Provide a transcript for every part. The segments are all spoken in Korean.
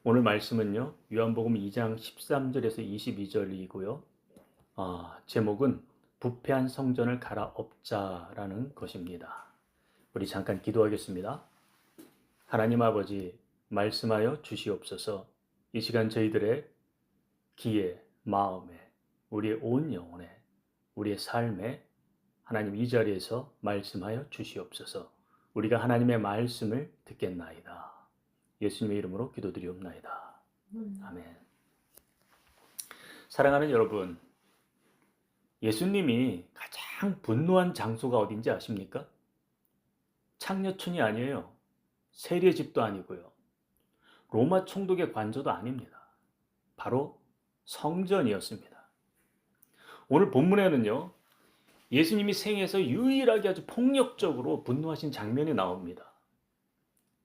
오늘 말씀은요, 요한복음 2장 13절에서 22절이고요. 제목은 부패한 성전을 갈아엎자라는 것입니다. 우리 잠깐 기도하겠습니다. 하나님 아버지, 말씀하여 주시옵소서. 이 시간 저희들의 귀에, 마음에, 우리의 온 영혼에, 우리의 삶에 하나님 이 자리에서 말씀하여 주시옵소서. 우리가 하나님의 말씀을 듣겠나이다. 예수님의 이름으로 기도드리옵나이다. 아멘. 사랑하는 여러분, 예수님이 가장 분노한 장소가 어딘지 아십니까? 창녀촌이 아니에요. 세례집도 아니고요. 로마 총독의 관저도 아닙니다. 바로 성전이었습니다. 오늘 본문에는요, 예수님이 생애에서 유일하게 아주 폭력적으로 분노하신 장면이 나옵니다.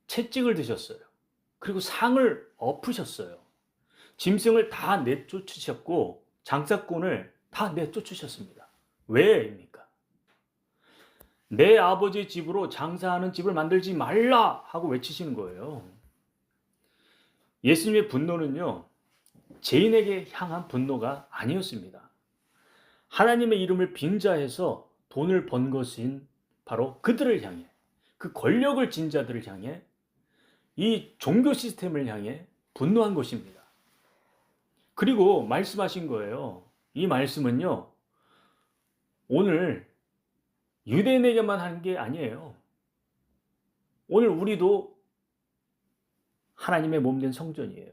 채찍을 드셨어요. 그리고 상을 엎으셨어요. 짐승을 다 내쫓으셨고 장사꾼을 다 내쫓으셨습니다. 왜입니까? 내 아버지 집으로 장사하는 집을 만들지 말라 하고 외치시는 거예요. 예수님의 분노는요, 죄인에게 향한 분노가 아니었습니다. 하나님의 이름을 빙자해서 돈을 번 것인 바로 그들을 향해, 그 권력을 진 자들을 향해, 이 종교 시스템을 향해 분노한 것입니다. 그리고 말씀하신 거예요. 이 말씀은요, 오늘 유대인에게만 하는 게 아니에요. 오늘 우리도 하나님의 몸된 성전이에요.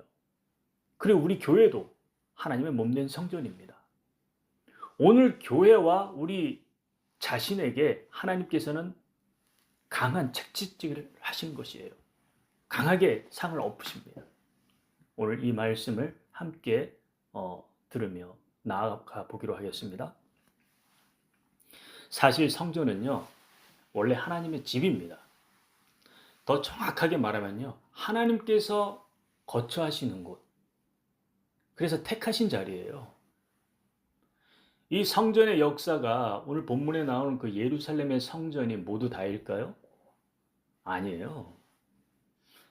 그리고 우리 교회도 하나님의 몸된 성전입니다. 오늘 교회와 우리 자신에게 하나님께서는 강한 책찍질을 하신 것이에요. 강하게 상을 엎으십니다. 오늘 이 말씀을 함께 들으며 나아가 보기로 하겠습니다. 사실 성전은요, 원래 하나님의 집입니다. 더 정확하게 말하면요, 하나님께서 거처하시는 곳, 그래서 택하신 자리예요. 이 성전의 역사가 오늘 본문에 나오는 그 예루살렘의 성전이 모두 다일까요? 아니에요.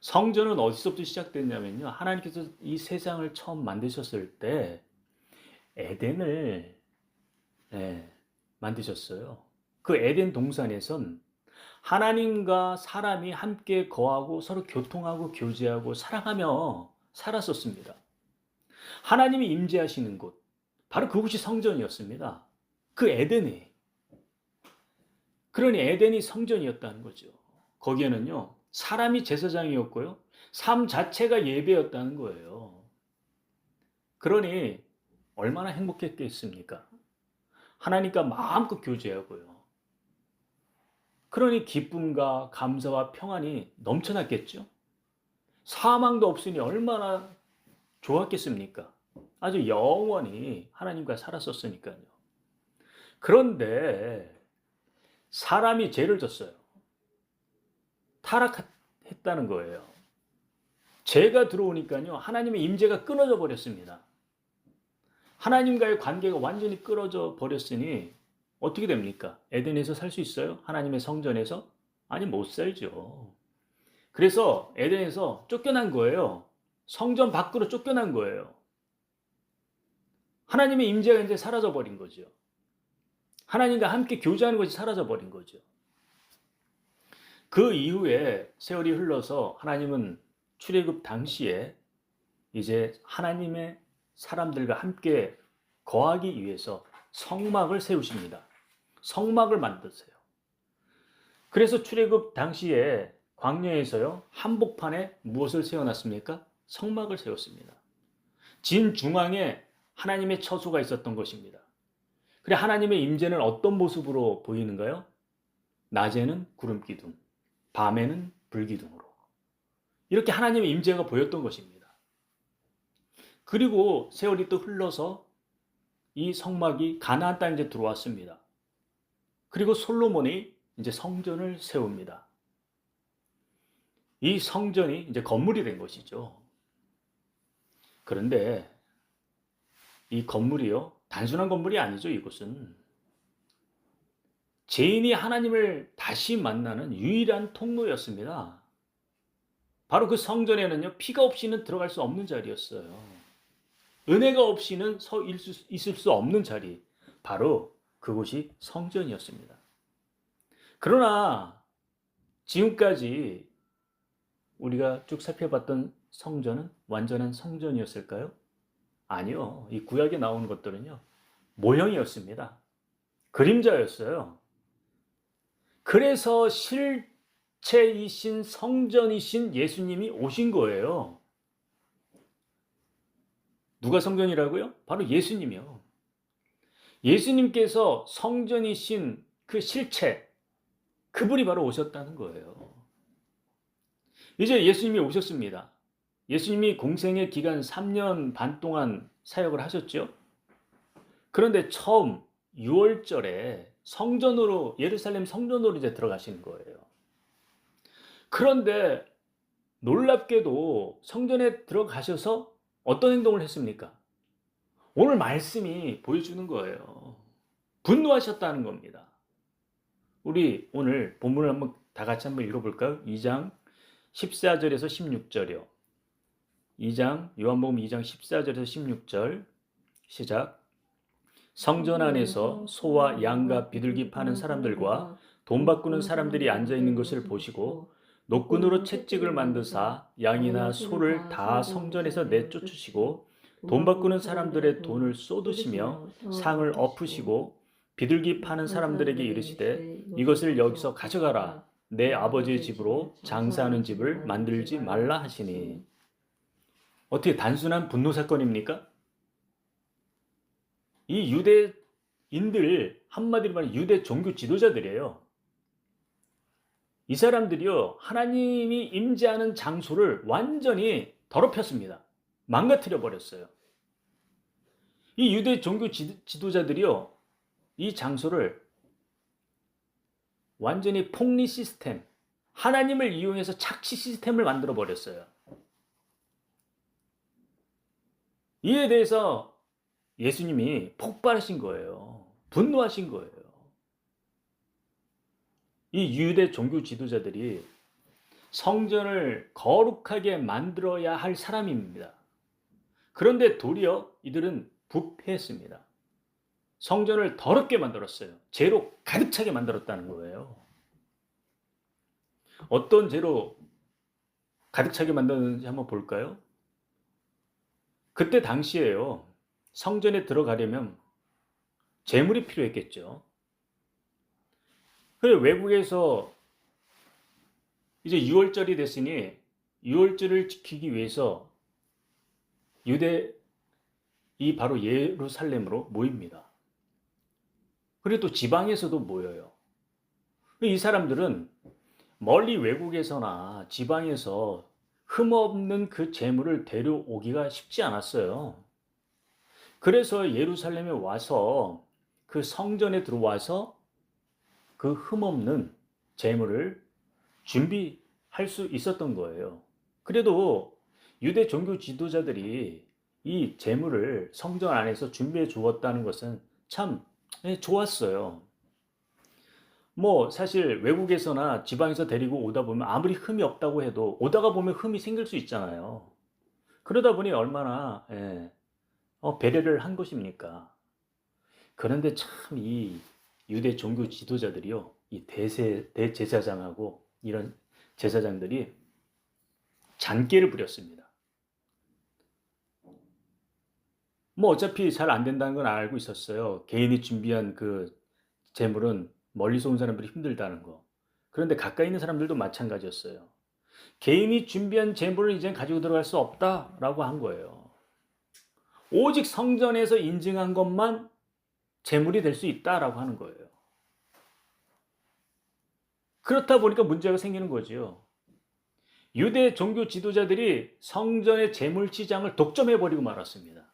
성전은 어디서부터 시작됐냐면요, 하나님께서 이 세상을 처음 만드셨을 때 에덴을 만드셨어요. 그 에덴 동산에선 하나님과 사람이 함께 거하고 서로 교통하고 교제하고 사랑하며 살았었습니다. 하나님이 임재하시는 곳, 바로 그곳이 성전이었습니다. 그 에덴이. 그러니 에덴이 성전이었다는 거죠. 거기에는요, 사람이 제사장이었고요, 삶 자체가 예배였다는 거예요. 그러니 얼마나 행복했겠습니까? 하나님과 마음껏 교제하고요. 그러니 기쁨과 감사와 평안이 넘쳐났겠죠? 사망도 없으니 얼마나 좋았겠습니까? 아주 영원히 하나님과 살았었으니까요. 그런데 사람이 죄를 졌어요. 타락했다는 거예요. 죄가 들어오니까요, 하나님의 임재가 끊어져 버렸습니다. 하나님과의 관계가 완전히 끊어져 버렸으니 어떻게 됩니까? 에덴에서 살 수 있어요? 하나님의 성전에서? 아니, 못 살죠. 그래서 에덴에서 쫓겨난 거예요. 성전 밖으로 쫓겨난 거예요. 하나님의 임재가 이제 사라져 버린 거죠. 하나님과 함께 교제하는 것이 사라져 버린 거죠. 그 이후에 세월이 흘러서 하나님은 출애굽 당시에 이제 하나님의 사람들과 함께 거하기 위해서 성막을 세우십니다. 성막을 만드세요. 그래서 출애굽 당시에 광야에서요, 한복판에 무엇을 세워놨습니까? 성막을 세웠습니다. 진중앙에 하나님의 처소가 있었던 것입니다. 그래, 하나님의 임재는 어떤 모습으로 보이는가요? 낮에는 구름 기둥, 밤에는 불 기둥으로. 이렇게 하나님의 임재가 보였던 것입니다. 그리고 세월이 또 흘러서 이 성막이 가나안 땅에 이제 들어왔습니다. 그리고 솔로몬이 이제 성전을 세웁니다. 이 성전이 이제 건물이 된 것이죠. 그런데 이 건물이요, 단순한 건물이 아니죠. 이곳은 죄인이 하나님을 다시 만나는 유일한 통로였습니다. 바로 그 성전에는요, 피가 없이는 들어갈 수 없는 자리였어요. 은혜가 없이는 있을 수 없는 자리. 바로 그곳이 성전이었습니다. 그러나 지금까지 우리가 쭉 살펴봤던 성전은 완전한 성전이었을까요? 아니요. 이 구약에 나오는 것들은요, 모형이었습니다. 그림자였어요. 그래서 실체이신 성전이신 예수님이 오신 거예요. 누가 성전이라고요? 바로 예수님이요. 예수님께서 성전이신 그 실체, 그분이 바로 오셨다는 거예요. 이제 예수님이 오셨습니다. 예수님이 공생의 기간 3년 반 동안 사역을 하셨죠. 그런데 처음 6월절에 성전으로, 예루살렘 성전으로 이제 들어가시는 거예요. 그런데 놀랍게도 성전에 들어가셔서 어떤 행동을 했습니까? 오늘 말씀이 보여주는 거예요. 분노하셨다는 겁니다. 우리 오늘 본문을 한번 다 같이 한번 읽어볼까요? 2장 14절에서 16절이요. 2장, 요한복음 2장 14절에서 16절 시작. 성전 안에서 소와 양과 비둘기 파는 사람들과 돈 바꾸는 사람들이 앉아있는 것을 보시고 노끈으로 채찍을 만드사 양이나 소를 다 성전에서 내쫓으시고 돈 바꾸는 사람들의 돈을 쏟으시며 상을 엎으시고 비둘기 파는 사람들에게 이르시되 이것을 여기서 가져가라. 내 아버지의 집으로 장사하는 집을 만들지 말라 하시니. 어떻게 단순한 분노 사건입니까? 이 유대인들, 한마디로 말하면 유대 종교 지도자들이에요. 이 사람들이요, 하나님이 임재하는 장소를 완전히 더럽혔습니다. 망가뜨려 버렸어요. 이 유대 종교 지도자들이요, 이 장소를 완전히 폭리 시스템, 하나님을 이용해서 착취 시스템을 만들어 버렸어요. 이에 대해서 예수님이 폭발하신 거예요. 분노하신 거예요. 이 유대 종교 지도자들이 성전을 거룩하게 만들어야 할 사람입니다. 그런데 도리어 이들은 부패했습니다. 성전을 더럽게 만들었어요. 죄로 가득 차게 만들었다는 거예요. 어떤 죄로 가득 차게 만들었는지 한번 볼까요? 그때 당시에요, 성전에 들어가려면 재물이 필요했겠죠. 그래, 외국에서 이제 6월절이 됐으니 6월절을 지키기 위해서 이 바로 예루살렘으로 모입니다. 그리고 또 지방에서도 모여요. 이 사람들은 멀리 외국에서나 지방에서 흠없는 그 재물을 데려오기가 쉽지 않았어요. 그래서 예루살렘에 와서 그 성전에 들어와서 그 흠없는 재물을 준비할 수 있었던 거예요. 그래도 유대 종교 지도자들이 이 재물을 성전 안에서 준비해 주었다는 것은 참 좋았어요. 뭐 사실 외국에서나 지방에서 데리고 오다 보면 아무리 흠이 없다고 해도 오다가 보면 흠이 생길 수 있잖아요. 그러다 보니 얼마나 배려를 한 것입니까? 그런데 참 이 유대 종교 지도자들이요, 이 대제사장하고 이런 제사장들이 잔꾀를 부렸습니다. 뭐 어차피 잘 안 된다는 건 알고 있었어요. 개인이 준비한 그 재물은 멀리서 온 사람들이 힘들다는 거. 그런데 가까이 있는 사람들도 마찬가지였어요. 개인이 준비한 재물을 이제 가지고 들어갈 수 없다라고 한 거예요. 오직 성전에서 인증한 것만 재물이 될 수 있다라고 하는 거예요. 그렇다 보니까 문제가 생기는 거지요. 유대 종교 지도자들이 성전의 재물 시장을 독점해버리고 말았습니다.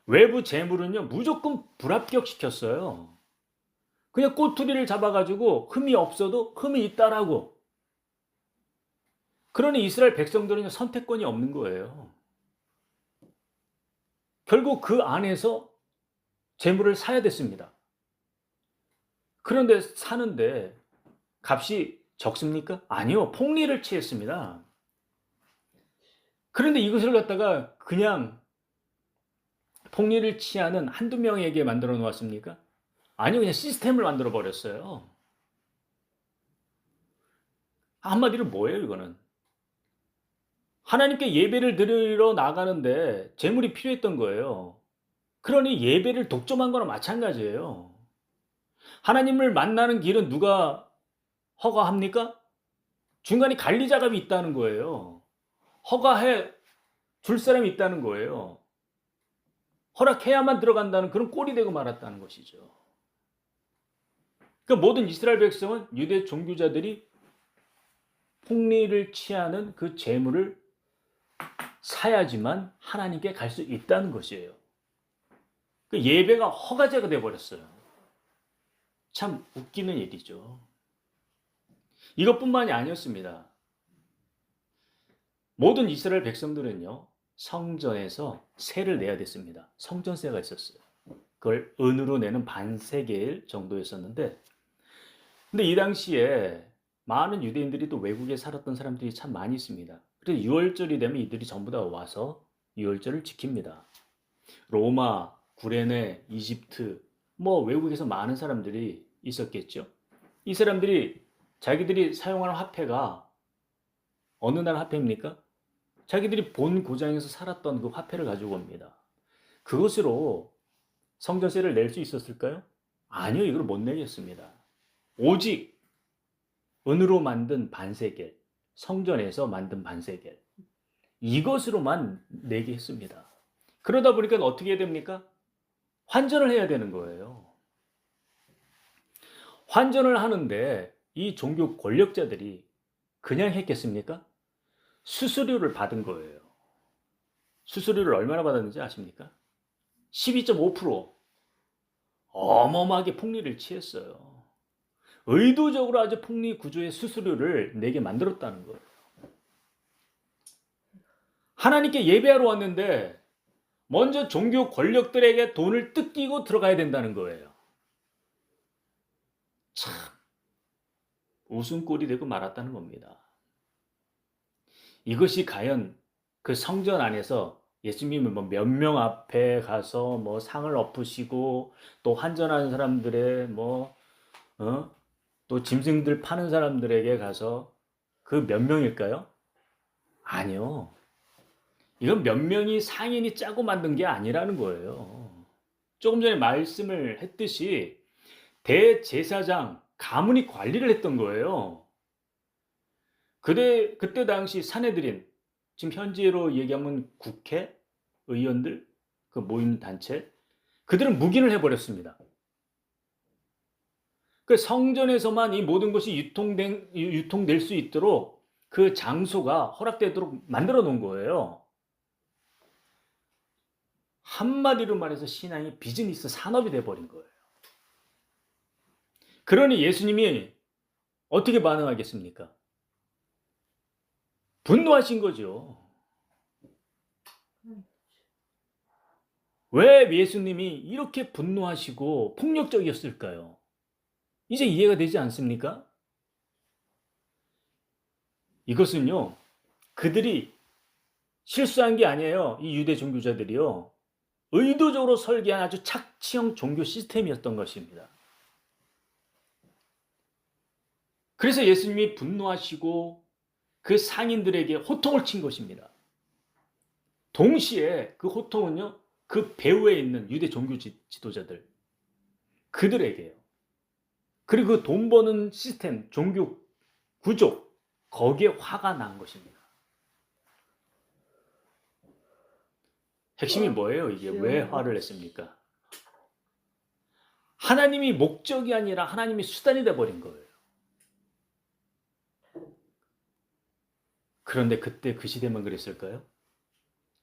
외부 재물은요, 무조건 불합격시켰어요. 그냥 꼬투리를 잡아가지고 흠이 없어도 흠이 있다라고. 그러니 이스라엘 백성들은 선택권이 없는 거예요. 결국 그 안에서 재물을 사야 됐습니다. 그런데 사는데 값이 적습니까? 아니요. 폭리를 취했습니다. 그런데 이것을 갖다가 그냥 폭리를 취하는 한두 명에게 만들어 놓았습니까? 아니요. 그냥 시스템을 만들어 버렸어요. 한마디로 뭐예요, 이거는? 하나님께 예배를 드리러 나가는데 재물이 필요했던 거예요. 그러니 예배를 독점한 거나 마찬가지예요. 하나님을 만나는 길은 누가 허가합니까? 중간에 관리 작업이 있다는 거예요. 허가해 줄 사람이 있다는 거예요. 허락해야만 들어간다는 그런 꼴이 되고 말았다는 것이죠. 그 모든 이스라엘 백성은 유대 종교자들이 폭리를 취하는 그 재물을 사야지만 하나님께 갈 수 있다는 것이에요. 그 예배가 허가제가 되어버렸어요. 참 웃기는 일이죠. 이것뿐만이 아니었습니다. 모든 이스라엘 백성들은요, 성전에서 세를 내야 됐습니다. 성전세가 있었어요. 그걸 은으로 내는 반세겔 정도였었는데, 근데 이 당시에 많은 유대인들이 또 외국에 살았던 사람들이 참 많이 있습니다. 그래서 유월절이 되면 이들이 전부 다 와서 유월절을 지킵니다. 로마, 구레네, 이집트, 뭐 외국에서 많은 사람들이 있었겠죠. 이 사람들이 자기들이 사용하는 화폐가 어느 나라 화폐입니까? 자기들이 본 고장에서 살았던 그 화폐를 가지고 옵니다. 그것으로 성전세를 낼 수 있었을까요? 아니요, 이걸 못 내겠습니다. 오직 은으로 만든 반세겔, 성전에서 만든 반세겔, 이것으로만 내게 했습니다. 그러다 보니까 어떻게 됩니까? 환전을 해야 되는 거예요. 환전을 하는데 이 종교 권력자들이 그냥 했겠습니까? 수수료를 받은 거예요. 수수료를 얼마나 받았는지 아십니까? 12.5%. 어마어마하게 폭리를 취했어요. 의도적으로 아주 폭리 구조의 수수료를 내게 만들었다는 거예요. 하나님께 예배하러 왔는데 먼저 종교 권력들에게 돈을 뜯기고 들어가야 된다는 거예요. 참 웃음꼴이 되고 말았다는 겁니다. 이것이 과연 그 성전 안에서 예수님이 뭐 몇 명 앞에 가서 뭐 상을 엎으시고 또 환전하는 사람들의 또 짐승들 파는 사람들에게 가서 그 몇 명일까요? 아니요. 이건 몇 명이 상인이 짜고 만든 게 아니라는 거예요. 조금 전에 말씀을 했듯이 대제사장, 가문이 관리를 했던 거예요. 그때 당시 사내들인, 지금 현재로 얘기하면 국회, 의원들, 그 모임 단체, 그들은 묵인을 해버렸습니다. 그 성전에서만 이 모든 것이 유통될 수 있도록 그 장소가 허락되도록 만들어 놓은 거예요. 한마디로 말해서 신앙이 비즈니스 산업이 돼버린 거예요. 그러니 예수님이 어떻게 반응하겠습니까? 분노하신 거죠. 왜 예수님이 이렇게 분노하시고 폭력적이었을까요? 이제 이해가 되지 않습니까? 이것은요, 그들이 실수한 게 아니에요. 이 유대 종교자들이요. 의도적으로 설계한 아주 착취형 종교 시스템이었던 것입니다. 그래서 예수님이 분노하시고 그 상인들에게 호통을 친 것입니다. 동시에 그 호통은요, 그 배후에 있는 유대 종교 지도자들, 그들에게요. 그리고 그 돈 버는 시스템, 종교 구조, 거기에 화가 난 것입니다. 핵심이 뭐예요? 이게 왜 화를 냈습니까? 하나님이 목적이 아니라 하나님이 수단이 돼버린 거예요. 그런데 그때 그 시대만 그랬을까요?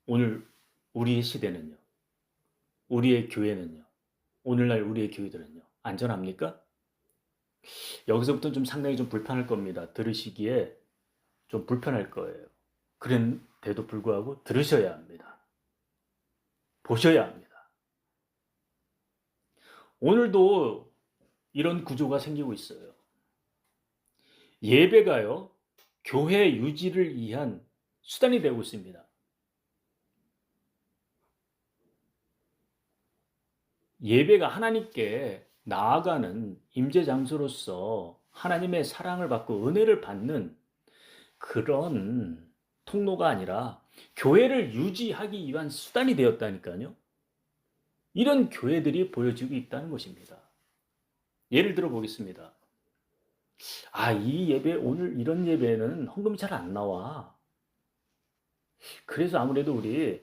오늘 우리의 시대는요? 우리의 교회는요? 오늘날 우리의 교회들은요? 안전합니까? 여기서부터 좀 상당히 좀 불편할 겁니다. 들으시기에 좀 불편할 거예요. 그런데도 불구하고 들으셔야 합니다. 보셔야 합니다. 오늘도 이런 구조가 생기고 있어요. 예배가요, 교회 유지를 위한 수단이 되고 있습니다. 예배가 하나님께 나아가는 임재 장소로서 하나님의 사랑을 받고 은혜를 받는 그런 통로가 아니라 교회를 유지하기 위한 수단이 되었다니까요. 이런 교회들이 보여지고 있다는 것입니다. 예를 들어 보겠습니다. 이 예배, 오늘 이런 예배는 헌금이 잘 안 나와. 그래서 아무래도 우리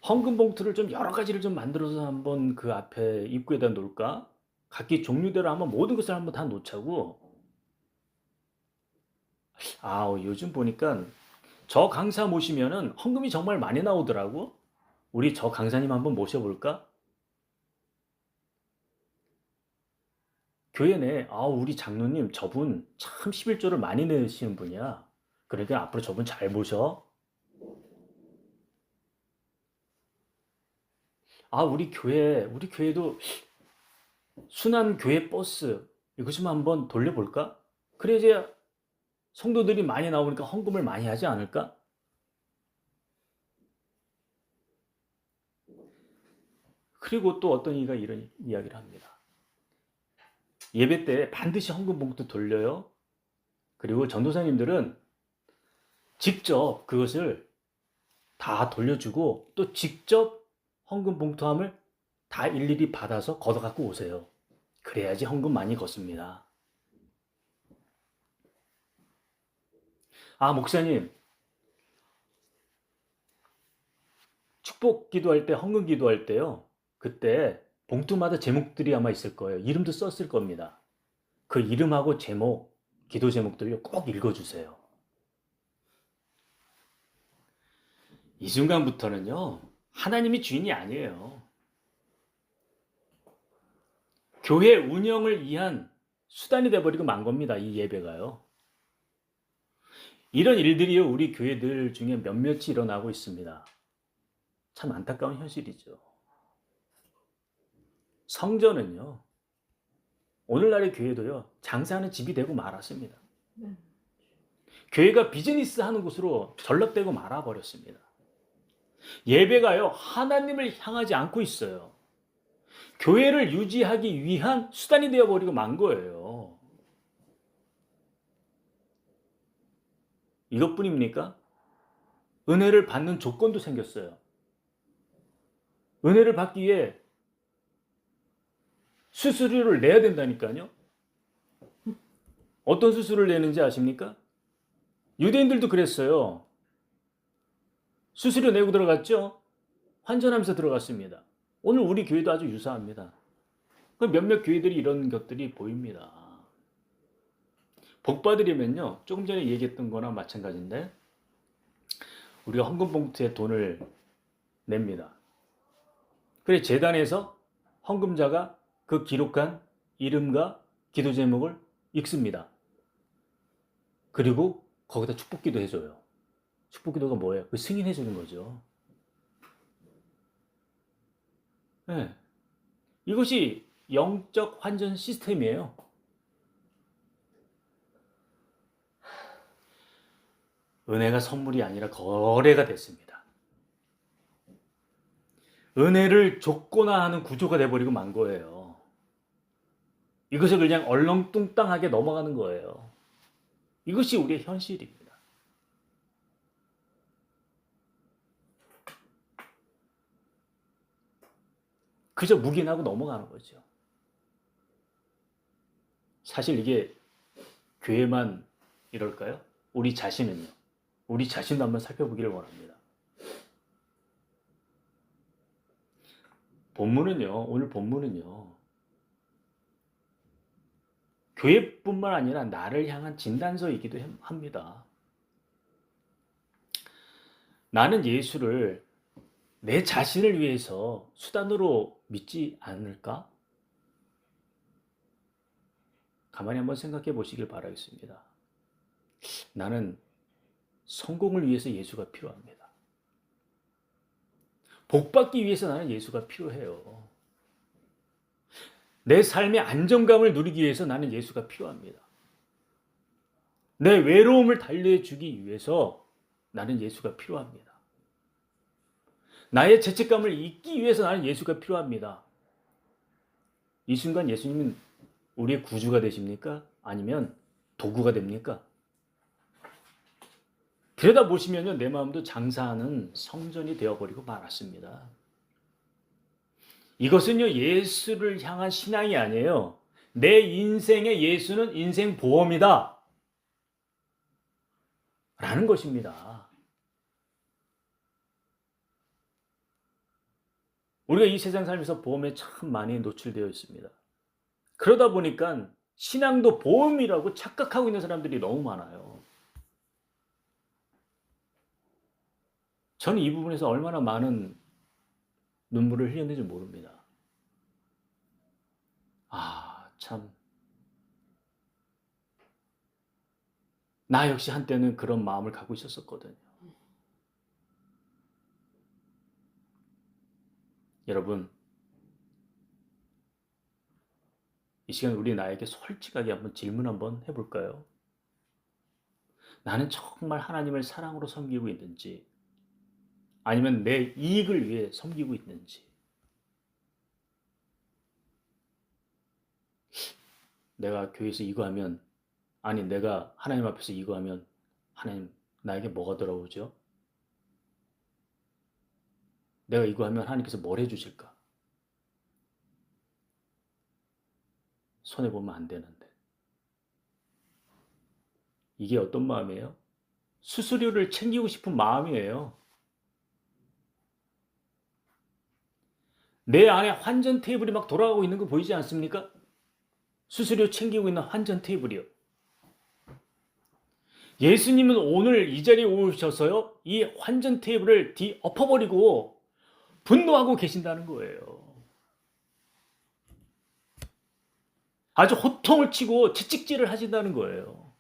헌금 봉투를 좀 여러 가지를 좀 만들어서 한번 그 앞에 입구에다 놓을까? 각기 종류대로 한번 모든 것을 한번 다 놓자고. 요즘 보니까 저 강사 모시면은 헌금이 정말 많이 나오더라고. 우리 저 강사님 한번 모셔볼까? 교회 내, 우리 장로님 저분 참 11조를 많이 내시는 분이야. 그러니까 앞으로 저분 잘 모셔. 우리 교회도 순환 교회 버스 이것 좀 한번 돌려볼까? 그래 이제 성도들이 많이 나오니까 헌금을 많이 하지 않을까? 그리고 또 어떤 이가 이런 이야기를 합니다. 예배 때 반드시 헌금 봉투 돌려요. 그리고 전도사님들은 직접 그것을 다 돌려주고 또 직접 헌금 봉투함을 다 일일이 받아서 걷어 갖고 오세요. 그래야지 헌금 많이 걷습니다. 목사님, 축복 기도할 때, 헌금 기도할 때요. 그때 봉투마다 제목들이 아마 있을 거예요. 이름도 썼을 겁니다. 그 이름하고 제목, 기도 제목들요. 꼭 읽어주세요. 이 순간부터는요. 하나님이 주인이 아니에요. 교회 운영을 위한 수단이 돼버리고 만 겁니다. 이 예배가요. 이런 일들이요. 우리 교회들 중에 몇몇이 일어나고 있습니다. 참 안타까운 현실이죠. 성전은요. 오늘날의 교회도요. 장사하는 집이 되고 말았습니다. 교회가 비즈니스 하는 곳으로 전락되고 말아버렸습니다. 예배가요. 하나님을 향하지 않고 있어요. 교회를 유지하기 위한 수단이 되어버리고 만 거예요. 이것뿐입니까? 은혜를 받는 조건도 생겼어요. 은혜를 받기 위해 수수료를 내야 된다니까요. 어떤 수수료를 내는지 아십니까? 유대인들도 그랬어요. 수수료 내고 들어갔죠? 환전하면서 들어갔습니다. 오늘 우리 교회도 아주 유사합니다. 몇몇 교회들이 이런 것들이 보입니다. 복 받으려면요. 조금 전에 얘기했던 거나 마찬가지인데 우리가 헌금 봉투에 돈을 냅니다. 그래 재단에서 헌금자가 그 기록한 이름과 기도 제목을 읽습니다. 그리고 거기다 축복기도 해줘요. 축복기도가 뭐예요? 그 승인해 주는 거죠. 네. 이것이 영적 환전 시스템이에요. 은혜가 선물이 아니라 거래가 됐습니다. 은혜를 줬거나 구조가 돼버리고 만 거예요. 이것을 그냥 얼렁뚱땅하게 넘어가는 거예요. 이것이 우리의 현실입니다. 그저 묵인하고 넘어가는 거죠. 사실 이게 교회만 이럴까요? 우리 자신은요. 우리 자신도 한번 살펴보기를 원합니다. 오늘 본문은요. 교회뿐만 아니라 나를 향한 진단서이기도 합니다. 나는 예수를 내 자신을 위해서 수단으로 믿지 않을까? 가만히 한번 생각해 보시길 바라겠습니다. 나는 성공을 위해서 예수가 필요합니다. 복받기 위해서 나는 예수가 필요해요. 내 삶의 안정감을 누리기 위해서 나는 예수가 필요합니다. 내 외로움을 달래주기 위해서 나는 예수가 필요합니다. 나의 죄책감을 잊기 위해서 나는 예수가 필요합니다. 이 순간 예수님은 우리의 구주가 되십니까? 아니면 도구가 됩니까? 들여다보시면요, 내 마음도 장사하는 성전이 되어버리고 말았습니다. 이것은요, 예수를 향한 신앙이 아니에요. 내 인생의 예수는 인생 보험이다 라는 것입니다. 우리가 이 세상 살면서 보험에 참 많이 노출되어 있습니다. 그러다 보니까 신앙도 보험이라고 착각하고 있는 사람들이 너무 많아요. 저는 이 부분에서 얼마나 많은 눈물을 흘렸는지 모릅니다. 참. 나 역시 한때는 그런 마음을 갖고 있었거든요. 여러분, 이 시간 우리 나에게 솔직하게 한번 질문 한번 해볼까요? 나는 정말 하나님을 사랑으로 섬기고 있는지, 아니면 내 이익을 위해 섬기고 있는지. 내가 교회에서 이거 하면, 아니 내가 하나님 앞에서 이거 하면 하나님 나에게 뭐가 돌아오죠? 내가 이거 하면 하나님께서 뭘 해주실까? 손해보면 안 되는데. 이게 어떤 마음이에요? 수수료를 챙기고 싶은 마음이에요. 내 안에 환전 테이블이 막 돌아가고 있는 거 보이지 않습니까? 수수료 챙기고 있는 환전 테이블이요. 예수님은 오늘 이 자리에 오셔서요, 이 환전 테이블을 엎어버리고 분노하고 계신다는 거예요. 아주 호통을 치고 채찍질을 하신다는 거예요.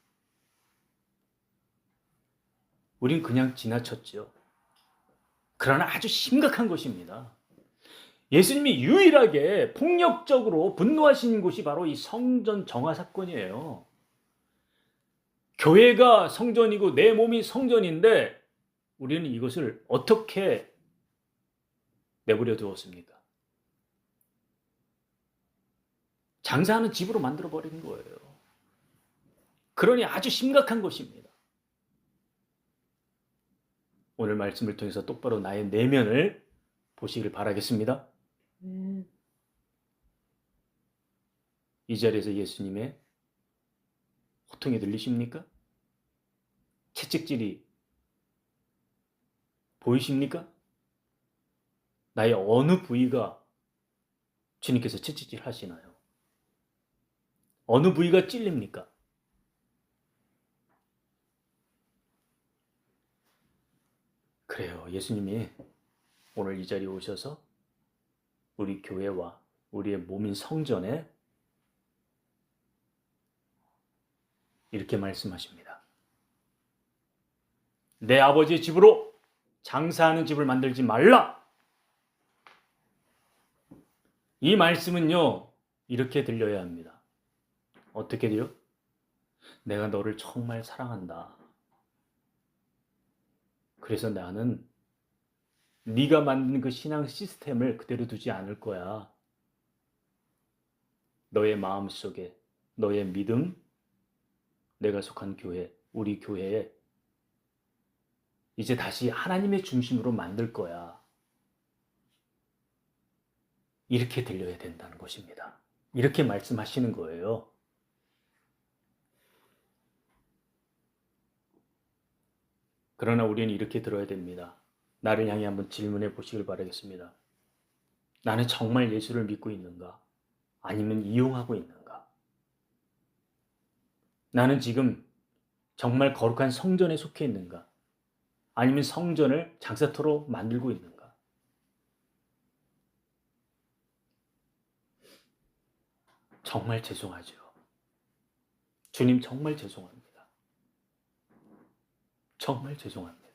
우린 그냥 지나쳤죠. 그러나 아주 심각한 것입니다. 예수님이 유일하게 폭력적으로 분노하신 곳이 바로 이 성전 정화 사건이에요. 교회가 성전이고 내 몸이 성전인데 우리는 이것을 어떻게 내버려 두었습니까? 장사하는 집으로 만들어버린 거예요. 그러니 아주 심각한 것입니다. 오늘 말씀을 통해서 똑바로 나의 내면을 보시길 바라겠습니다. 이 자리에서 예수님의 호통이 들리십니까? 채찍질이 보이십니까? 나의 어느 부위가 주님께서 채찍질 하시나요? 어느 부위가 찔립니까? 그래요. 예수님이 오늘 이 자리에 오셔서 우리 교회와 우리의 몸인 성전에 이렇게 말씀하십니다. 내 아버지의 집으로 장사하는 집을 만들지 말라. 이 말씀은요, 이렇게 들려야 합니다. 어떻게 돼요? 내가 너를 정말 사랑한다. 그래서 나는 네가 만든 그 신앙 시스템을 그대로 두지 않을 거야. 너의 마음속에, 너의 믿음, 내가 속한 교회, 우리 교회에 이제 다시 하나님의 중심으로 만들 거야. 이렇게 들려야 된다는 것입니다. 이렇게 말씀하시는 거예요. 그러나 우리는 이렇게 들어야 됩니다. 나를 향해 한번 질문해 보시길 바라겠습니다. 나는 정말 예수를 믿고 있는가? 아니면 이용하고 있는가? 나는 지금 정말 거룩한 성전에 속해 있는가? 아니면 성전을 장사터로 만들고 있는가? 정말 죄송하죠. 주님 정말 죄송합니다. 정말 죄송합니다.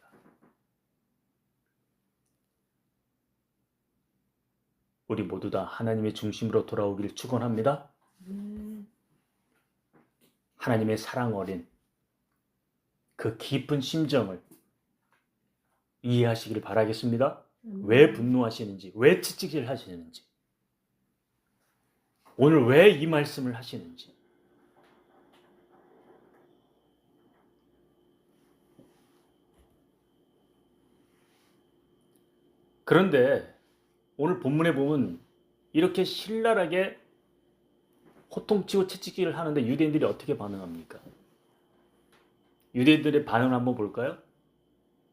우리 모두 다 하나님의 중심으로 돌아오길 축원합니다. 하나님의 사랑 어린 그 깊은 심정을 이해하시길 바라겠습니다. 왜 분노하시는지, 왜 채찍질 하시는지, 오늘 왜 이 말씀을 하시는지. 그런데 오늘 본문에 보면 이렇게 신랄하게 호통치고 채찍질을 하는데 유대인들이 어떻게 반응합니까? 유대인들의 반응을 한번 볼까요?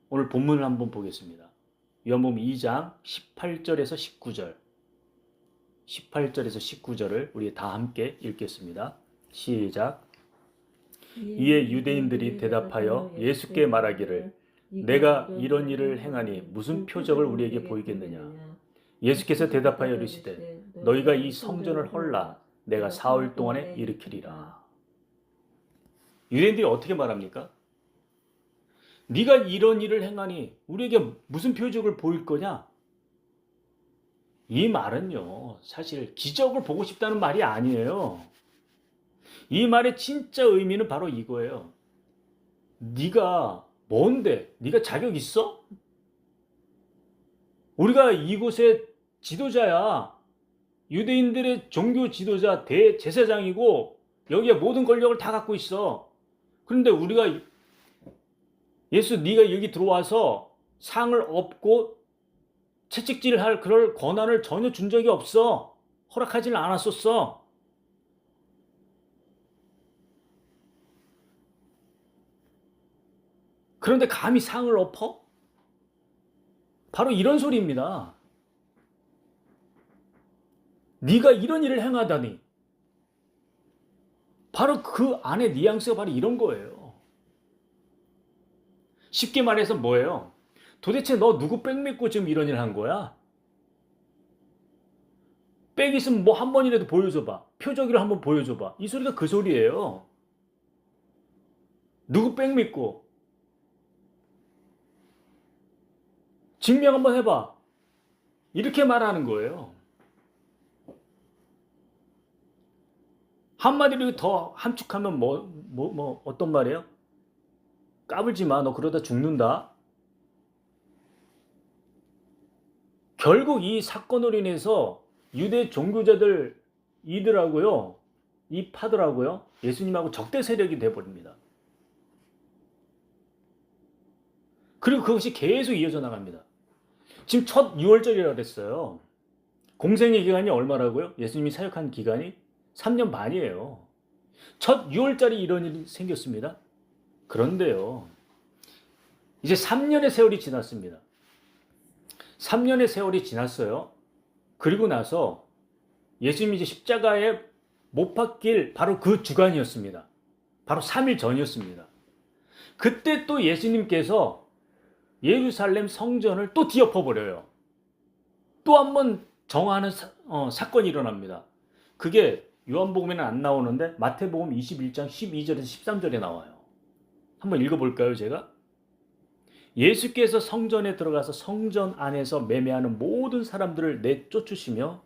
오늘 본문을 한번 보겠습니다. 요한복음 2장 18절에서 19절. 18절에서 19절을 우리 다 함께 읽겠습니다. 시작. 이에 유대인들이 대답하여 예수께 말하기를 내가 이런 일을 행하니 무슨 표적을 우리에게 보이겠느냐. 예수께서 대답하여 이르시되 너희가 이 성전을 헐라 내가 사흘 동안에 일으키리라. 유대인들이 어떻게 말합니까? 네가 이런 일을 행하니 우리에게 무슨 표적을 보일 거냐? 이 말은요, 사실 기적을 보고 싶다는 말이 아니에요. 이 말의 진짜 의미는 바로 이거예요. 네가 뭔데? 네가 자격 있어? 우리가 이곳의 지도자야. 유대인들의 종교 지도자 대제사장이고 여기에 모든 권력을 다 갖고 있어. 그런데 우리가 예수 네가 여기 들어와서 상을 업고 채찍질할 그럴 권한을 전혀 준 적이 없어. 허락하지는 않았었어. 그런데 감히 상을 엎어? 바로 이런 소리입니다. 네가 이런 일을 행하다니. 바로 그 안에 뉘앙스가 바로 이런 거예요. 쉽게 말해서 뭐예요? 도대체 너 누구 백 믿고 지금 이런 일 한 거야? 백 있으면 뭐 한 번이라도 보여줘봐. 표적이라 한번 보여줘봐. 이 소리가 그 소리예요. 누구 백 믿고 증명 한번 해봐. 이렇게 말하는 거예요. 한마디로 더 함축하면 어떤 말이에요? 까불지 마. 너 그러다 죽는다. 결국 이 사건으로 인해서 유대 종교자들 이들하고요, 이 파들하고요, 예수님하고 적대 세력이 돼버립니다. 그리고 그것이 계속 이어져 나갑니다. 지금 첫 6월절이라고 그랬어요. 공생의 기간이 얼마라고요? 예수님이 사역한 기간이 3년 반이에요. 첫 6월달에 이런 일이 생겼습니다. 그런데요, 이제 3년의 세월이 지났습니다. 3년의 세월이 지났어요. 그리고 나서 예수님이 이제 십자가에 못 박힐 바로 그 주간이었습니다. 바로 3일 전이었습니다. 그때 또 예수님께서 예루살렘 성전을 또 뒤엎어버려요. 또 한 번 정하는 사건이 일어납니다. 그게 요한복음에는 안 나오는데 마태복음 21장 12절에서 13절에 나와요. 한번 읽어볼까요, 제가? 예수께서 성전에 들어가서 성전 안에서 매매하는 모든 사람들을 내쫓으시며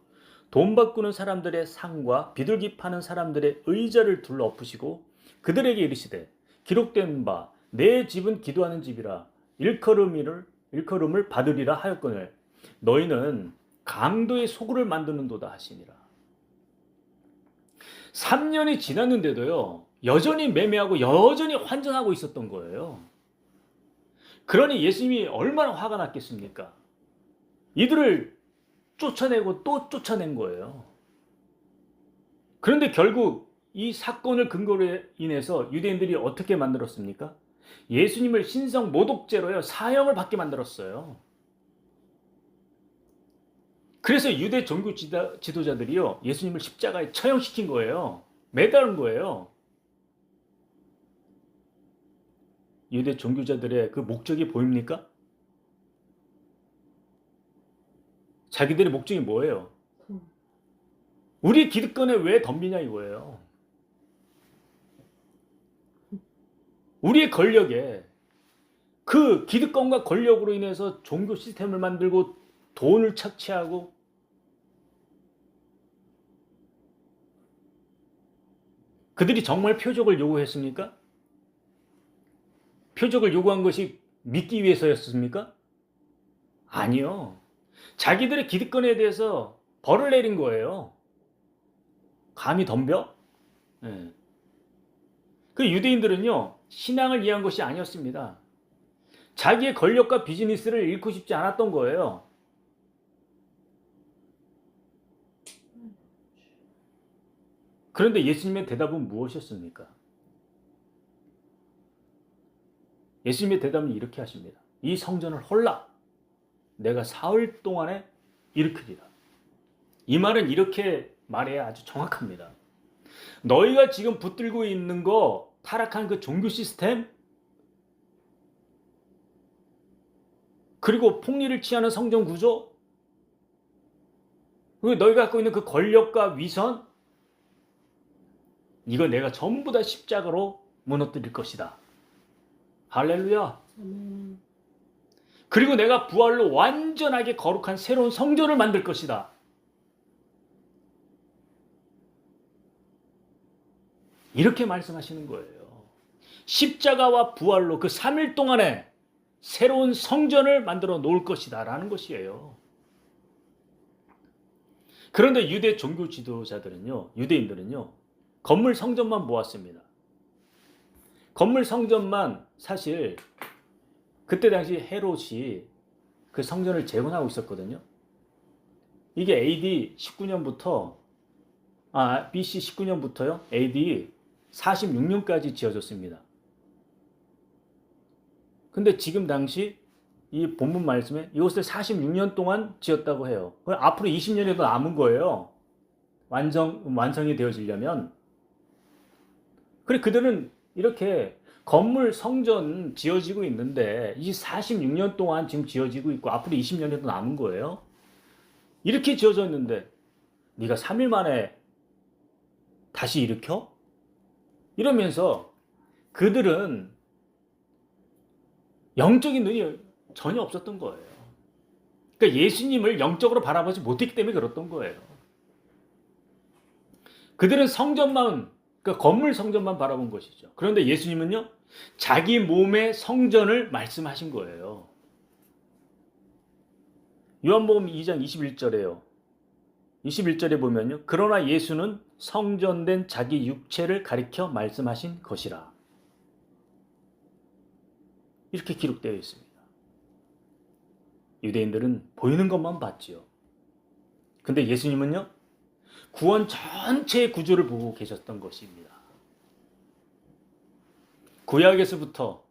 돈 바꾸는 사람들의 상과 비둘기 파는 사람들의 의자를 둘러 엎으시고 그들에게 이르시되 기록된 바 내 집은 기도하는 집이라 일컬음을 받으리라 하였거늘 너희는 강도의 소굴을 만드는도다 하시니라. 3년이 지났는데도요, 여전히 매매하고 여전히 환전하고 있었던 거예요. 그러니 예수님이 얼마나 화가 났겠습니까? 이들을 쫓아내고 또 쫓아낸 거예요. 그런데 결국 이 사건을 근거로 인해서 유대인들이 어떻게 만들었습니까? 예수님을 신성 모독죄로요, 사형을 받게 만들었어요. 그래서 유대 종교 지도자들이요, 예수님을 십자가에 처형시킨 거예요. 매달은 거예요. 유대 종교자들의 그 목적이 보입니까? 자기들의 목적이 뭐예요? 우리 기득권에 왜 덤비냐 이거예요. 우리의 권력에, 그 기득권과 권력으로 인해서 종교 시스템을 만들고 돈을 착취하고 그들이 정말 표적을 요구했습니까? 표적을 요구한 것이 믿기 위해서였습니까? 아니요. 자기들의 기득권에 대해서 벌을 내린 거예요. 감히 덤벼? 예. 그 유대인들은요, 신앙을 위한 것이 아니었습니다. 자기의 권력과 비즈니스를 잃고 싶지 않았던 거예요. 그런데 예수님의 대답은 무엇이었습니까? 예수님의 대답은 이렇게 하십니다. 이 성전을 헐라 내가 사흘 동안에 일으키리라. 이 말은 이렇게 말해야 아주 정확합니다. 너희가 지금 붙들고 있는 거 타락한 그 종교 시스템, 그리고 폭리를 취하는 성전 구조, 그리고 너희가 갖고 있는 그 권력과 위선, 이거 내가 전부 다 십자가로 무너뜨릴 것이다. 할렐루야. 그리고 내가 부활로 완전하게 거룩한 새로운 성전을 만들 것이다. 이렇게 말씀하시는 거예요. 십자가와 부활로 그 3일 동안에 새로운 성전을 만들어 놓을 것이다 라는 것이에요. 그런데 유대 종교 지도자들은요, 유대인들은요, 건물 성전만 모았습니다. 건물 성전만 사실 그때 당시 헤롯이 그 성전을 재건하고 있었거든요. 이게 AD 19년부터 BC 19년부터요. AD 46년까지 지어졌습니다. 근데 지금 당시 이 본문 말씀에 이것을 46년 동안 지었다고 해요. 앞으로 20년에도 남은 거예요. 완성이 되어지려면. 그래, 그들은 이렇게 건물 성전 지어지고 있는데 이 46년 동안 지금 지어지고 있고 앞으로 20년에도 남은 거예요. 이렇게 지어졌는데 네가 3일 만에 다시 일으켜? 이러면서 그들은 영적인 눈이 전혀 없었던 거예요. 그러니까 예수님을 영적으로 바라보지 못했기 때문에 그랬던 거예요. 그들은 성전만, 그러니까 건물 성전만 바라본 것이죠. 그런데 예수님은요, 자기 몸의 성전을 말씀하신 거예요. 요한복음 2장 21절에요. 21절에 보면요. 그러나 예수는 성전된 자기 육체를 가리켜 말씀하신 것이라. 이렇게 기록되어 있습니다. 유대인들은 보이는 것만 봤지요. 근데 예수님은요, 구원 전체의 구조를 보고 계셨던 것입니다. 구약에서부터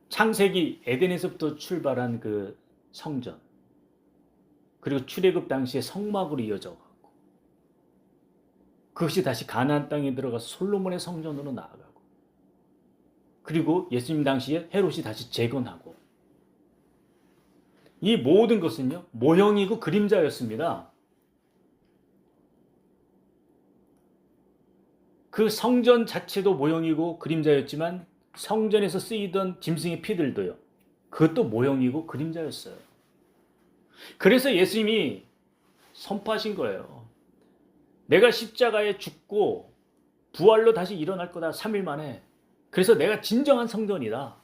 창세기 에덴에서부터 출발한 그 성전, 그리고 출애굽 당시에 성막으로 이어져 가고, 그것이 다시 가나안 땅에 들어가서 솔로몬의 성전으로 나아가고, 그리고 예수님 당시에 헤롯이 다시 재건하고, 이 모든 것은요, 모형이고 그림자였습니다. 그 성전 자체도 모형이고 그림자였지만 성전에서 쓰이던 짐승의 피들도요, 그것도 모형이고 그림자였어요. 그래서 예수님이 선포하신 거예요. 내가 십자가에 죽고 부활로 다시 일어날 거다, 3일 만에. 그래서 내가 진정한 성전이다.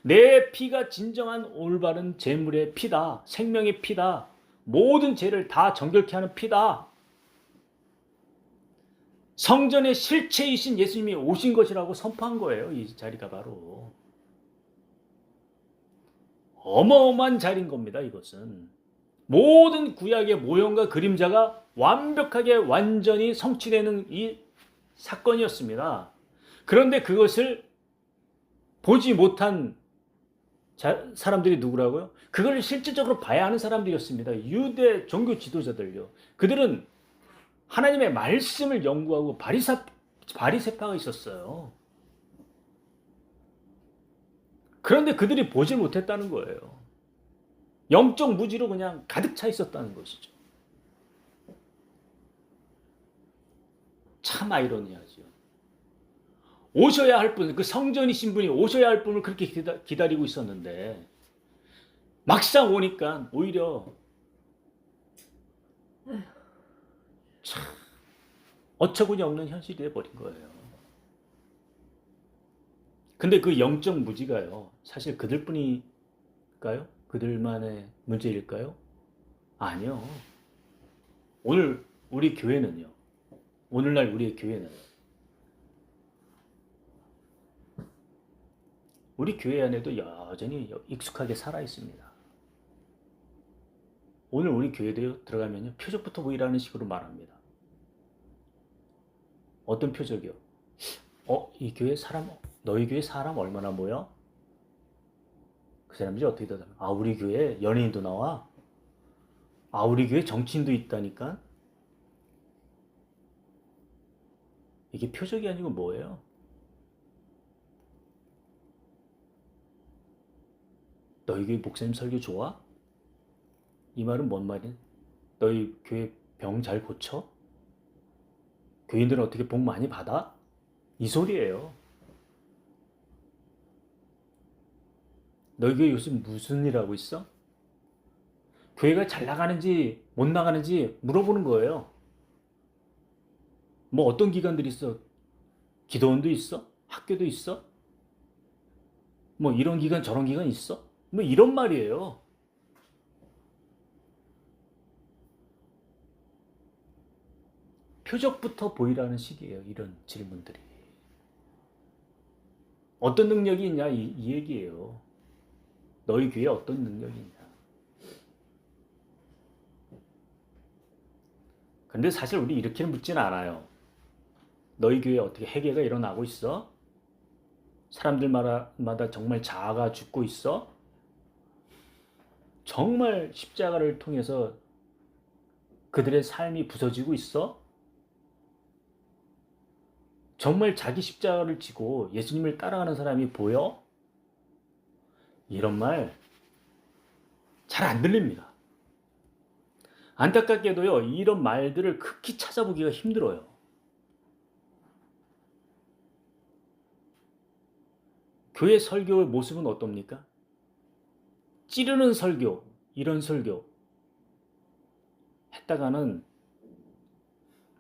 내 피가 진정한 올바른 제물의 피다. 생명의 피다. 모든 죄를 다 정결케 하는 피다. 성전의 실체이신 예수님이 오신 것이라고 선포한 거예요. 이 자리가 바로. 어마어마한 자리인 겁니다. 이것은. 모든 구약의 모형과 그림자가 완벽하게 완전히 성취되는 이 사건이었습니다. 그런데 그것을 보지 못한 사람들이 누구라고요? 그걸 실질적으로 봐야 하는 사람들이었습니다. 유대 종교 지도자들요. 그들은 하나님의 말씀을 연구하고 바리새파가 있었어요. 그런데 그들이 보지 못했다는 거예요. 영적 무지로 그냥 가득 차 있었다는 것이죠. 참 아이러니하죠. 오셔야 할 분, 그 성전이신 분이 오셔야 할 분을 그렇게 기다리고 있었는데 막상 오니까 오히려 참 어처구니 없는 현실이 돼버린 거예요. 근데 그 영적 무지가요. 사실 그들뿐일까요? 그들만의 문제일까요? 아니요. 오늘 우리 교회는요. 오늘날 우리의 교회는 우리 교회 안에도 여전히 익숙하게 살아 있습니다. 오늘 우리 교회도 들어가면요. 표적부터 보이라는 식으로 말합니다. 어떤 표적이요? 이 교회 사람, 너희 교회 사람 얼마나 모여? 그 사람들이 어떻게 대답해? 우리 교회 연예인도 나와? 우리 교회 정치인도 있다니까? 이게 표적이 아니고 뭐예요? 너희 교회 목사님 설교 좋아? 이 말은 뭔 말이야? 너희 교회 병 잘 고쳐? 교인들은 어떻게 복 많이 받아? 이 소리예요. 너희 교회 요즘 무슨 일 하고 있어? 교회가 잘 나가는지 못 나가는지 물어보는 거예요. 뭐 어떤 기관들이 있어? 기도원도 있어? 학교도 있어? 뭐 이런 기관 저런 기관 있어? 뭐 이런 말이에요. 표적부터 보이라는 식이에요. 이런 질문들이. 어떤 능력이 있냐 이 얘기예요. 너희 교회에 어떤 능력이 있냐. 근데 사실 우리 이렇게는 묻진 않아요. 너희 교회에 어떻게 회개가 일어나고 있어? 사람들마다 정말 자아가 죽고 있어? 정말 십자가를 통해서 그들의 삶이 부서지고 있어? 정말 자기 십자가를 지고 예수님을 따라가는 사람이 보여? 이런 말 잘 안 들립니다. 안타깝게도요, 이런 말들을 극히 찾아보기가 힘들어요. 교회 설교의 모습은 어떻습니까? 찌르는 설교, 이런 설교 했다가는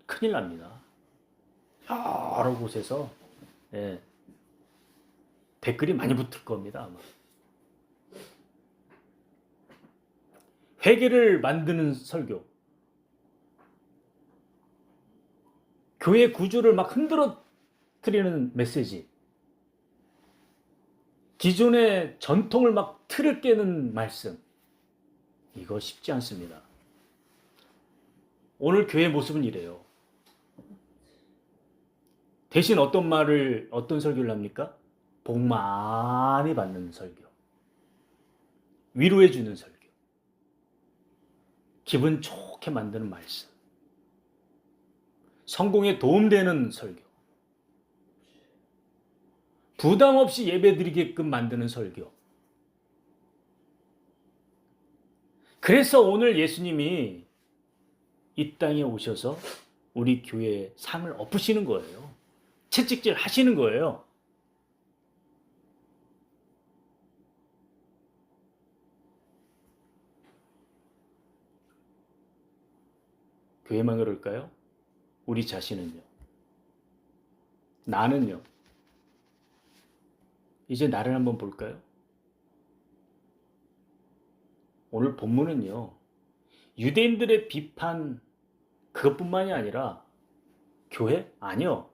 큰일 납니다. 여러 곳에서 댓글이 많이 붙을 겁니다. 아마. 회개를 만드는 설교, 교회 구조를 막 흔들어뜨리는 메시지, 기존의 전통을 막 틀을 깨는 말씀, 이거 쉽지 않습니다. 오늘 교회 모습은 이래요. 대신 어떤 설교를 합니까? 복 많이 받는 설교, 위로해주는 설교, 기분 좋게 만드는 말씀, 성공에 도움되는 설교, 부담 없이 예배드리게끔 만드는 설교. 그래서 오늘 예수님이 이 땅에 오셔서 우리 교회의 상을 엎으시는 거예요. 채찍질 하시는 거예요. 교회만 그럴까요? 우리 자신은요? 나는요? 이제 나를 한번 볼까요? 오늘 본문은요, 유대인들의 비판 그것뿐만이 아니라 교회? 아니요.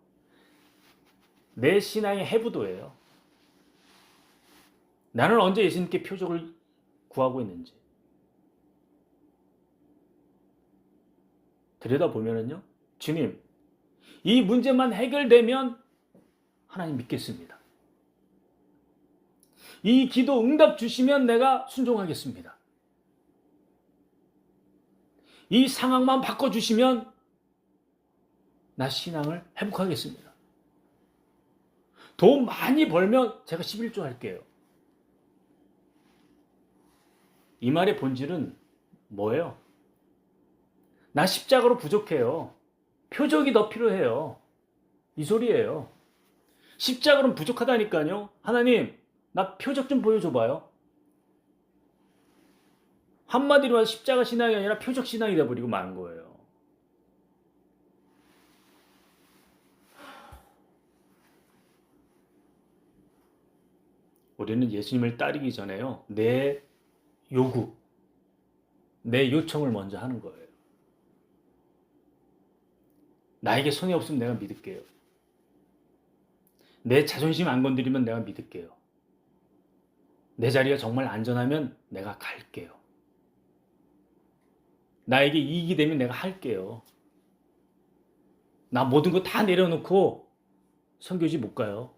내 신앙의 해부도예요. 나는 언제 예수님께 표적을 구하고 있는지 들여다보면요, 주님, 이 문제만 해결되면 하나님 믿겠습니다. 이 기도 응답 주시면 내가 순종하겠습니다. 이 상황만 바꿔주시면 나 신앙을 회복하겠습니다. 돈 많이 벌면 제가 11조 할게요. 이 말의 본질은 뭐예요? 나 십자가로 부족해요. 표적이 더 필요해요. 이 소리예요. 십자가로 부족하다니까요. 하나님, 나 표적 좀 보여줘봐요. 한마디로 해서 십자가 신앙이 아니라 표적 신앙이 돼버리고 마는 거예요. 우리는 예수님을 따르기 전에요. 내 요구, 내 요청을 먼저 하는 거예요. 나에게 손해 없으면 내가 믿을게요. 내 자존심 안 건드리면 내가 믿을게요. 내 자리가 정말 안전하면 내가 갈게요. 나에게 이익이 되면 내가 할게요. 나 모든 거 다 내려놓고 선교지 못 가요.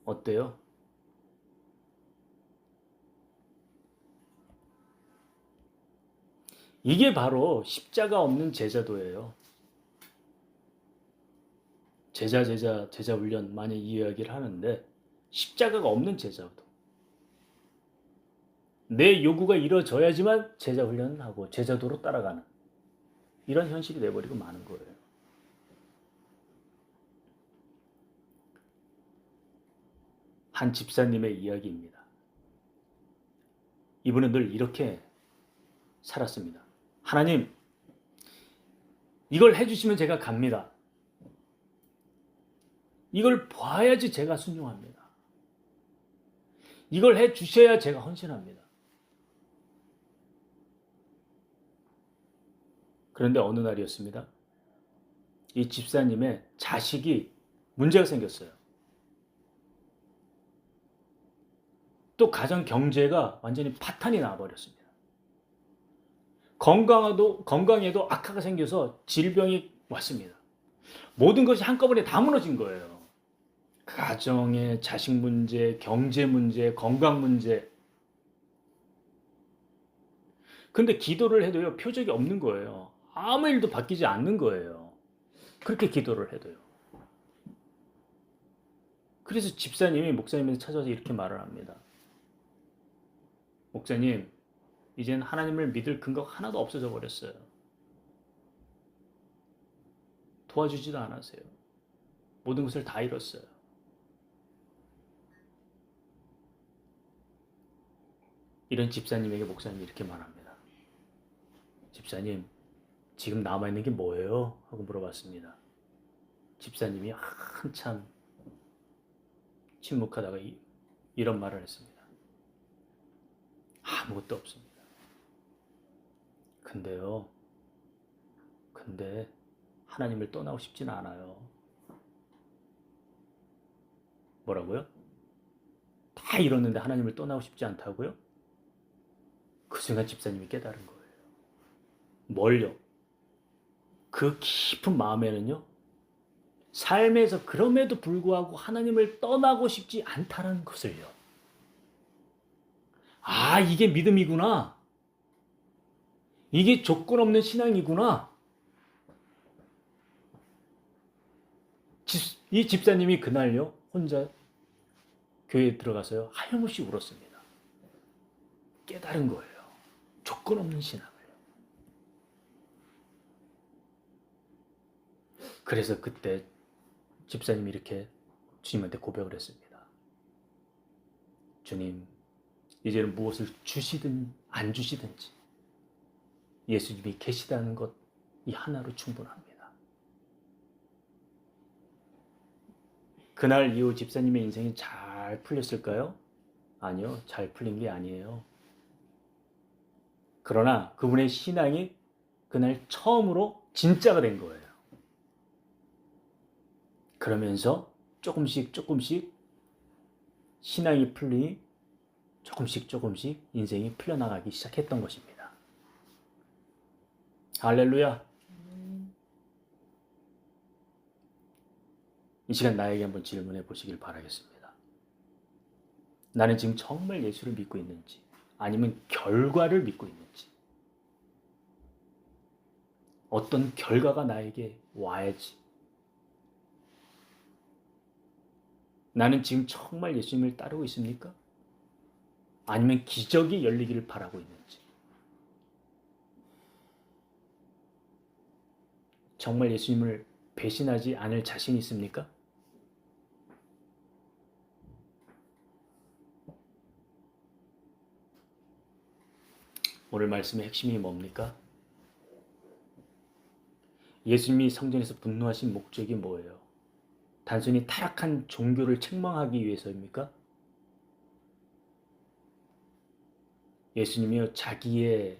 어때요? 이게 바로 십자가 없는 제자도예요. 제자 훈련 많이 이야기를 하는데 십자가가 없는 제자도. 내 요구가 이루어져야지만 제자 훈련을 하고 제자도로 따라가는 이런 현실이 돼버리고 마는 거예요. 한 집사님의 이야기입니다. 이분은 늘 이렇게 살았습니다. 하나님, 이걸 해주시면 제가 갑니다. 이걸 봐야지 제가 순종합니다. 이걸 해주셔야 제가 헌신합니다. 그런데 어느 날이었습니다. 이 집사님의 자식이 문제가 생겼어요. 또 가정 경제가 완전히 파탄이 나버렸습니다. 건강에도 악화가 생겨서 질병이 왔습니다. 모든 것이 한꺼번에 다 무너진 거예요. 가정의 자식 문제, 경제 문제, 건강 문제. 근데 기도를 해도요, 표적이 없는 거예요. 아무 일도 바뀌지 않는 거예요. 그렇게 기도를 해도요. 그래서 집사님이 목사님한테 찾아와서 이렇게 말을 합니다. 목사님, 이젠 하나님을 믿을 근거가 하나도 없어져 버렸어요. 도와주지도 않으세요. 모든 것을 다 잃었어요. 이런 집사님에게 목사님이 이렇게 말합니다. 집사님, 지금 남아있는 게 뭐예요? 하고 물어봤습니다. 집사님이 한참 침묵하다가 이런 말을 했습니다. 아무것도 없습니다. 근데 하나님을 떠나고 싶지는 않아요. 뭐라고요? 다 잃었는데 하나님을 떠나고 싶지 않다고요? 그 순간 집사님이 깨달은 거예요. 뭘요? 그 깊은 마음에는요, 삶에서 그럼에도 불구하고 하나님을 떠나고 싶지 않다는 것을요. 아, 이게 믿음이구나. 이게 조건 없는 신앙이구나. 이 집사님이 그날요, 혼자 교회에 들어가서요, 하염없이 울었습니다. 깨달은 거예요. 조건 없는 신앙을요. 그래서 그때 집사님이 이렇게 주님한테 고백을 했습니다. 주님, 이제는 무엇을 주시든 안 주시든지 예수님이 계시다는 것, 이 하나로 충분합니다. 그날 이후 집사님의 인생이 잘 풀렸을까요? 아니요, 잘 풀린 게 아니에요. 그러나 그분의 신앙이 그날 처음으로 진짜가 된 거예요. 그러면서 조금씩 신앙이 풀리니 조금씩 인생이 풀려나가기 시작했던 것입니다. 할렐루야. 이 시간 나에게 한번 질문해 보시길 바라겠습니다. 나는 지금 정말 예수를 믿고 있는지, 아니면 결과를 믿고 있는지, 어떤 결과가 나에게 와야지, 나는 지금 정말 예수님을 따르고 있습니까? 아니면 기적이 열리기를 바라고 있는지, 정말 예수님을 배신하지 않을 자신이 있습니까? 오늘 말씀의 핵심이 뭡니까? 예수님이 성전에서 분노하신 목적이 뭐예요? 단순히 타락한 종교를 책망하기 위해서입니까? 예수님이요, 자기의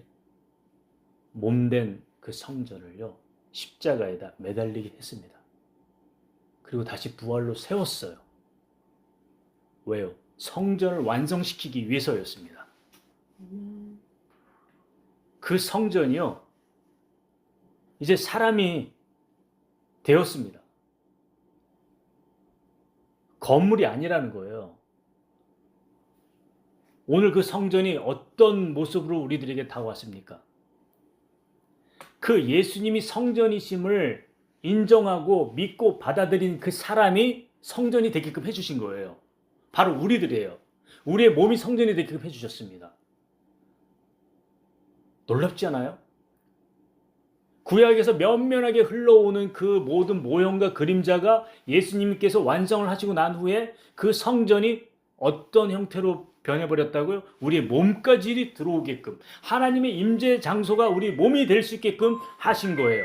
몸된 그 성전을요, 십자가에다 매달리게 했습니다. 그리고 다시 부활로 세웠어요. 왜요? 성전을 완성시키기 위해서였습니다. 그 성전이요, 이제 사람이 되었습니다. 건물이 아니라는 거예요. 오늘 그 성전이 어떤 모습으로 우리들에게 다가왔습니까? 그 예수님이 성전이심을 인정하고 믿고 받아들인 그 사람이 성전이 되게끔 해주신 거예요. 바로 우리들이에요. 우리의 몸이 성전이 되게끔 해주셨습니다. 놀랍지 않아요? 구약에서 면면하게 흘러오는 그 모든 모형과 그림자가 예수님께서 완성을 하시고 난 후에 그 성전이 어떤 형태로 변해버렸다고요? 우리의 몸까지 들어오게끔, 하나님의 임재 장소가 우리 몸이 될 수 있게끔 하신 거예요.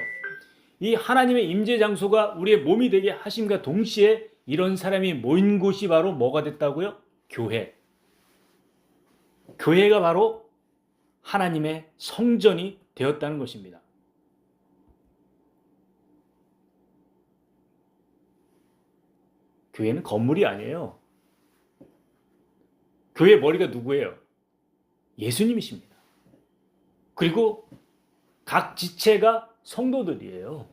이 하나님의 임재 장소가 우리의 몸이 되게 하심과 동시에 이런 사람이 모인 곳이 바로 뭐가 됐다고요? 교회. 교회가 바로 하나님의 성전이 되었다는 것입니다. 교회는 건물이 아니에요. 교회 머리가 누구예요? 예수님이십니다. 그리고 각 지체가 성도들이에요.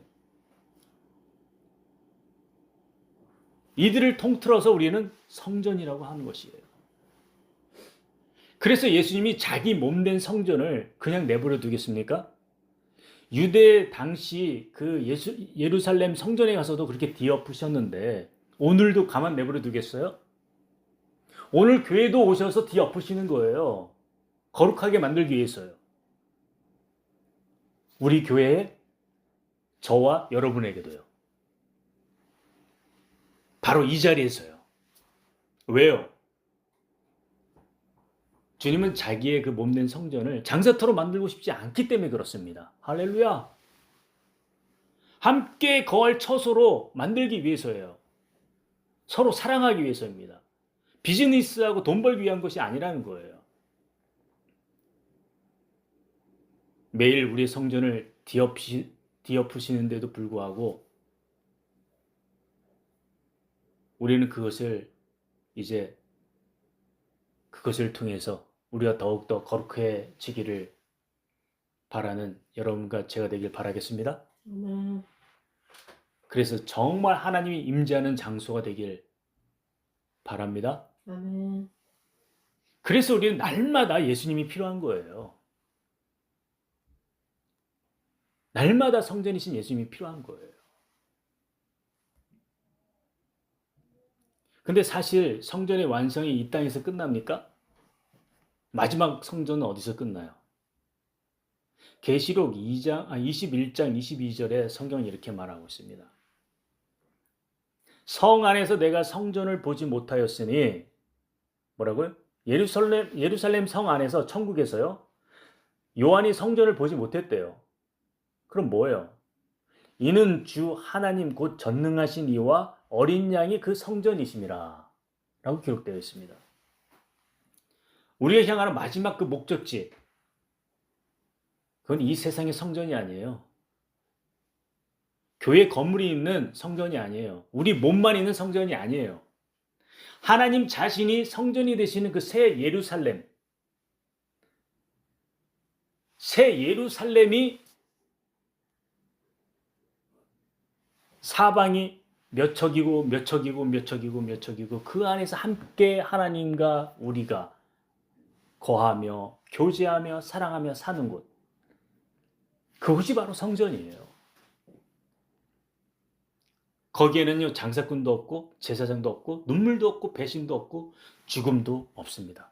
이들을 통틀어서 우리는 성전이라고 하는 것이에요. 그래서 예수님이 자기 몸된 성전을 그냥 내버려 두겠습니까? 유대 당시 그 예루살렘 성전에 가서도 그렇게 뒤엎으셨는데 오늘도 가만 내버려 두겠어요? 오늘 교회도 오셔서 뒤엎으시는 거예요. 거룩하게 만들기 위해서요. 우리 교회에 저와 여러분에게도요. 바로 이 자리에서요. 왜요? 주님은 자기의 그 몸된 성전을 장사터로 만들고 싶지 않기 때문에 그렇습니다. 할렐루야. 함께 거할 처소로 만들기 위해서예요. 서로 사랑하기 위해서입니다. 비즈니스하고 돈 벌기 위한 것이 아니라는 거예요. 매일 우리의 성전을 뒤엎으시는데도 불구하고 우리는 그것을 통해서 우리가 더욱더 거룩해지기를 바라는 여러분과 제가 되길 바라겠습니다. 그래서 정말 하나님이 임재하는 장소가 되길 바랍니다. 그래서 우리는 날마다 예수님이 필요한 거예요. 날마다 성전이신 예수님이 필요한 거예요. 근데 사실 성전의 완성이 이 땅에서 끝납니까? 마지막 성전은 어디서 끝나요? 계시록 21장 22절에 성경은 이렇게 말하고 있습니다. 성 안에서 내가 성전을 보지 못하였으니 뭐라고요? 예루살렘 성 안에서 천국에서요. 요한이 성전을 보지 못했대요. 그럼 뭐예요? 이는 주 하나님 곧 전능하신 이와 어린 양이 그 성전이심이라 라고 기록되어 있습니다. 우리가 향하는 마지막 그 목적지, 그건 이 세상의 성전이 아니에요. 교회 건물이 있는 성전이 아니에요. 우리 몸만 있는 성전이 아니에요. 하나님 자신이 성전이 되시는 그 새 예루살렘이 사방이 몇 척이고 그 안에서 함께 하나님과 우리가 거하며 교제하며 사랑하며 사는 곳, 그것이 바로 성전이에요. 거기에는요, 장사꾼도 없고 제사장도 없고 눈물도 없고 배신도 없고 죽음도 없습니다.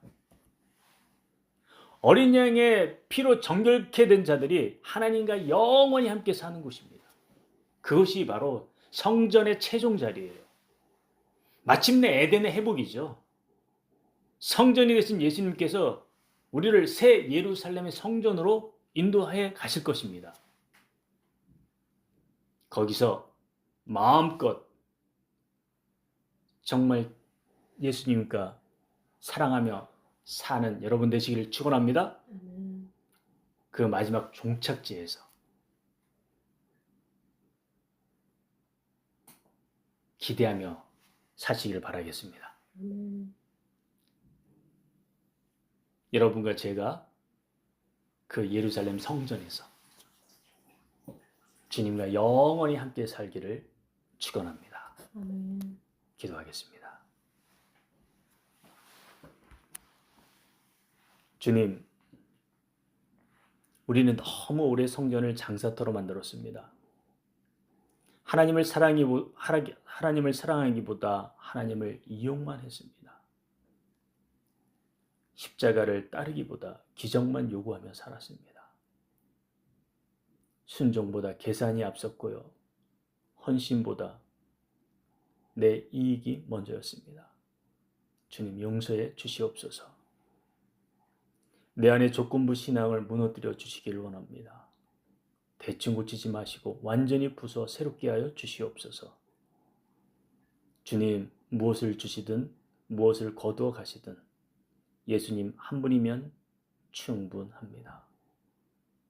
어린 양의 피로 정결케 된 자들이 하나님과 영원히 함께 사는 곳입니다. 그것이 바로 성전의 최종 자리예요. 마침내 에덴의 회복이죠. 성전이 되신 예수님께서 우리를 새 예루살렘의 성전으로 인도해 가실 것입니다. 거기서 마음껏 정말 예수님과 사랑하며 사는 여러분 되시기를 축원합니다. 그 마지막 종착지에서 기대하며 사시기를 바라겠습니다. 여러분과 제가 그 예루살렘 성전에서 주님과 영원히 함께 살기를 축원합니다. 기도하겠습니다. 주님, 우리는 너무 오래 성전을 장사터로 만들었습니다. 하나님을 사랑하기보다 하나님을 이용만 했습니다. 십자가를 따르기보다 기적만 요구하며 살았습니다. 순종보다 계산이 앞섰고요. 헌신보다 내 이익이 먼저였습니다. 주님 용서해 주시옵소서. 내 안의 조건부 신앙을 무너뜨려 주시기를 원합니다. 대충 고치지 마시고 완전히 부숴 새롭게 하여 주시옵소서. 주님, 무엇을 주시든 무엇을 거두어 가시든 예수님 한 분이면 충분합니다.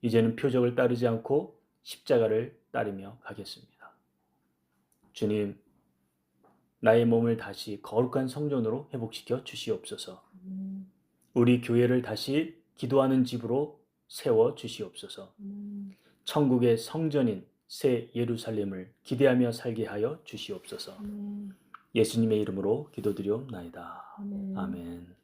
이제는 표적을 따르지 않고 십자가를 따르며 가겠습니다. 주님, 나의 몸을 다시 거룩한 성전으로 회복시켜 주시옵소서. 우리 교회를 다시 기도하는 집으로 세워 주시옵소서. 천국의 성전인 새 예루살렘을 기대하며 살게 하여 주시옵소서. 예수님의 이름으로 기도드리옵나이다. 아멘.